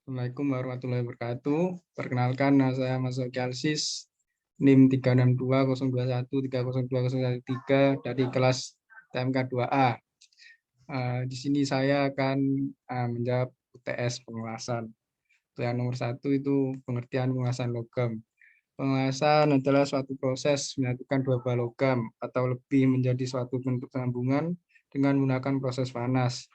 Assalamualaikum warahmatullahi wabarakatuh. Perkenalkan, nama saya Mas Zoki Alsis, NIM 36202130213 dari kelas TMK 2A. Di sini saya akan menjawab UTS pengelasan. Yang nomor 1 itu pengertian pengelasan logam. Pengelasan adalah suatu proses menyatukan dua buah logam atau lebih menjadi suatu bentuk sambungan dengan menggunakan proses panas.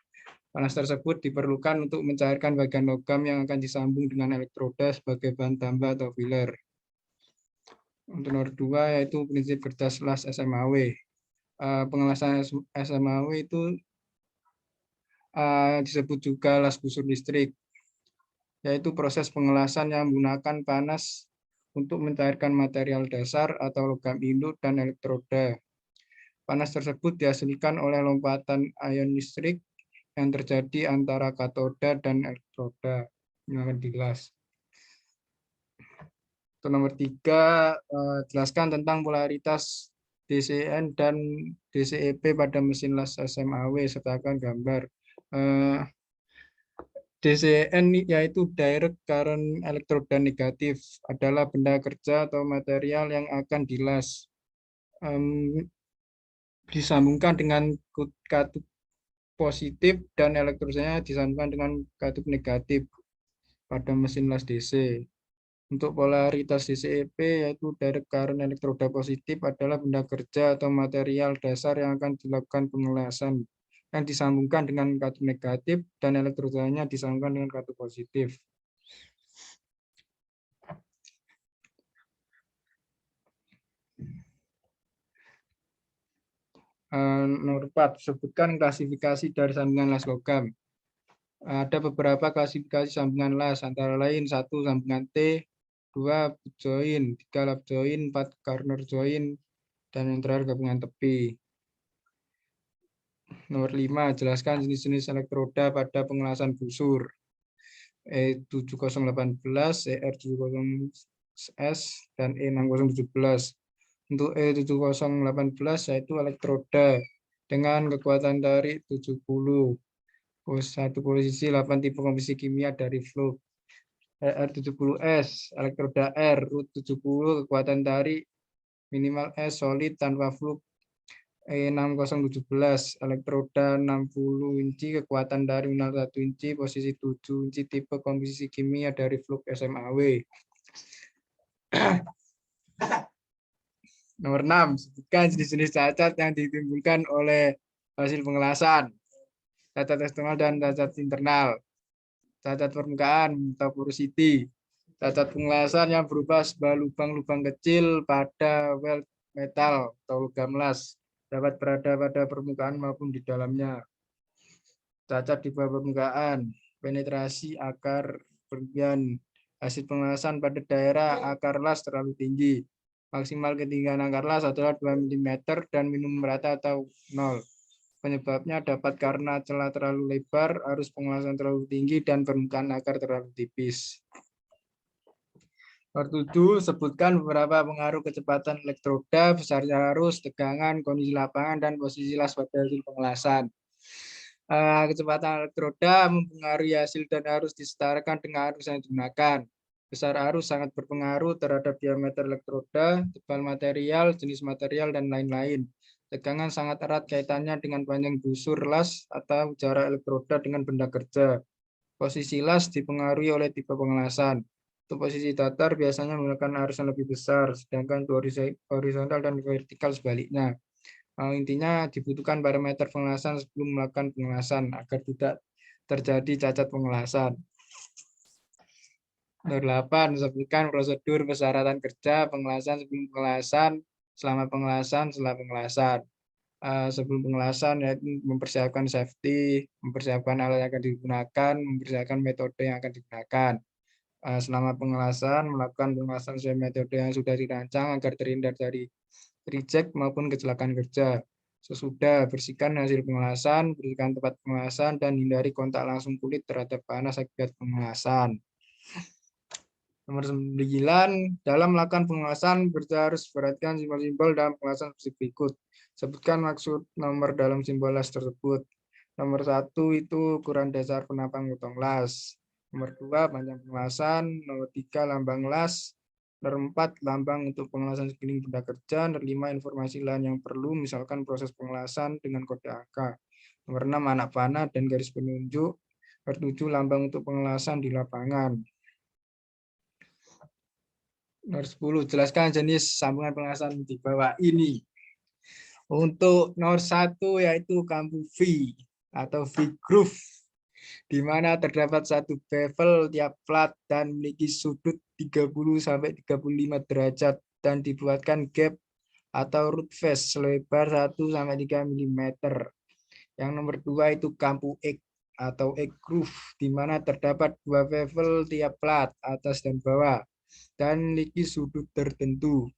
Panas tersebut diperlukan untuk mencairkan bagian logam yang akan disambung dengan elektroda sebagai bahan tambah atau filler. Untuk nomor 2 yaitu prinsip kerja las SMAW. Pengelasan SMAW itu disebut juga las busur listrik, yaitu proses pengelasan yang menggunakan panas untuk mencairkan material dasar atau logam induk dan elektroda. Panas tersebut dihasilkan oleh lompatan ion listrik yang terjadi antara katoda dan elektroda yang akan dilas. Untuk nomor 3, jelaskan tentang polaritas DCN dan DCEP pada mesin las SMAW, sertakan gambar. DCN yaitu direct current elektroda negatif, adalah benda kerja atau material yang akan dilas. Disambungkan dengan katup positif dan elektrodanya disambungkan dengan katup negatif pada mesin las DC. Untuk polaritas DCEP yaitu direct current elektroda positif adalah benda kerja atau material dasar yang akan dilakukan pengelasan yang disambungkan dengan katup negatif dan elektrodanya disambungkan dengan katup positif. Nomor 4, sebutkan klasifikasi dari sambungan las logam. Ada beberapa klasifikasi sambungan las, antara lain 1 sambungan T, 2 boot join, 3 lap join, 4 corner join, dan yang terakhir gabungan tepi. Nomor 5, jelaskan jenis-jenis elektroda pada pengelasan busur. E7018, ER70S, dan E6017. Untuk E7018 yaitu elektroda dengan kekuatan tarik 70. Satu posisi 8 tipe komposisi kimia dari flux. ER70S, elektroda R, root 70, kekuatan tarik minimal S, solid tanpa flux. E6017, elektroda 60 inci, kekuatan dari minimal 1 inci, posisi 7 inci, tipe komposisi kimia dari flux SMAW. Nomor 6, sebutkan jenis-jenis cacat yang ditimbulkan oleh hasil pengelasan. Cacat eksternal dan cacat internal. Cacat permukaan atau porosity. Cacat pengelasan yang berubah sebuah lubang-lubang kecil pada weld metal atau logam las. Dapat berada pada permukaan maupun di dalamnya. Cacat di bawah permukaan. Penetrasi akar berlebihan. Hasil pengelasan pada daerah akar las terlalu tinggi. Maksimal ketinggian akar las adalah 2 mm dan minimum rata atau 0. Penyebabnya dapat karena celah terlalu lebar, arus pengelasan terlalu tinggi, dan permukaan akar terlalu tipis. Nomor 7, sebutkan beberapa pengaruh kecepatan elektroda, besarnya arus, tegangan, kondisi lapangan, dan posisi las pada hasil pengelasan. Kecepatan elektroda mempengaruhi hasil dan harus disetarakan dengan arus yang digunakan. Besar arus sangat berpengaruh terhadap diameter elektroda, tebal material, jenis material, dan lain-lain. Tegangan sangat erat kaitannya dengan panjang busur las atau jarak elektroda dengan benda kerja. Posisi las dipengaruhi oleh tipe pengelasan. Untuk posisi datar biasanya menggunakan arus yang lebih besar, sedangkan horizontal dan vertikal sebaliknya. Intinya dibutuhkan parameter pengelasan sebelum melakukan pengelasan agar tidak terjadi cacat pengelasan. Nomor 8, sebutkan prosedur persyaratan kerja pengelasan sebelum pengelasan, selama pengelasan, setelah pengelasan. Sebelum pengelasan yaitu mempersiapkan safety, mempersiapkan alat yang akan digunakan, mempersiapkan metode yang akan digunakan. Selama pengelasan, melakukan pengelasan sesuai metode yang sudah dirancang agar terhindar dari reject maupun kecelakaan kerja. Sesudah, bersihkan hasil pengelasan, bersihkan tempat pengelasan, dan hindari kontak langsung kulit terhadap panas akibat pengelasan. Nomor 9, dalam melakukan pengelasan, kita harus perhatikan simbol-simbol dalam pengelasan seperti berikut. Sebutkan maksud nomor dalam simbol las tersebut. Nomor 1 itu ukuran dasar penampang potong las. Nomor 2, panjang pengelasan. Nomor 3, lambang las. Nomor 4, lambang untuk pengelasan sekeliling benda kerja. Nomor 5, informasi lain yang perlu, misalkan proses pengelasan dengan kode angka. Nomor 6, anak panah dan garis penunjuk. Nomor 7, lambang untuk pengelasan di lapangan. Nomor 10, jelaskan jenis sambungan pengelasan di bawah ini. Untuk nomor 1 yaitu kampu V atau V-groove, di mana terdapat satu bevel tiap plat dan memiliki sudut 30-35 derajat dan dibuatkan gap atau root face selebar 1-3 mm. Yang nomor 2 itu kampu X atau X-groove, di mana terdapat 2 bevel tiap plat atas dan bawah dan memiliki sudut tertentu.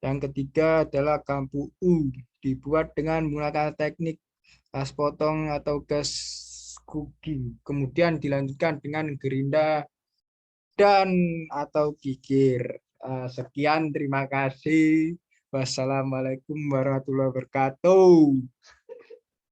Yang ketiga adalah kampu U, dibuat dengan menggunakan teknik gas potong atau gas cooking, kemudian dilanjutkan dengan gerinda dan atau gigir. Sekian, terima kasih. Wassalamualaikum warahmatullahi wabarakatuh.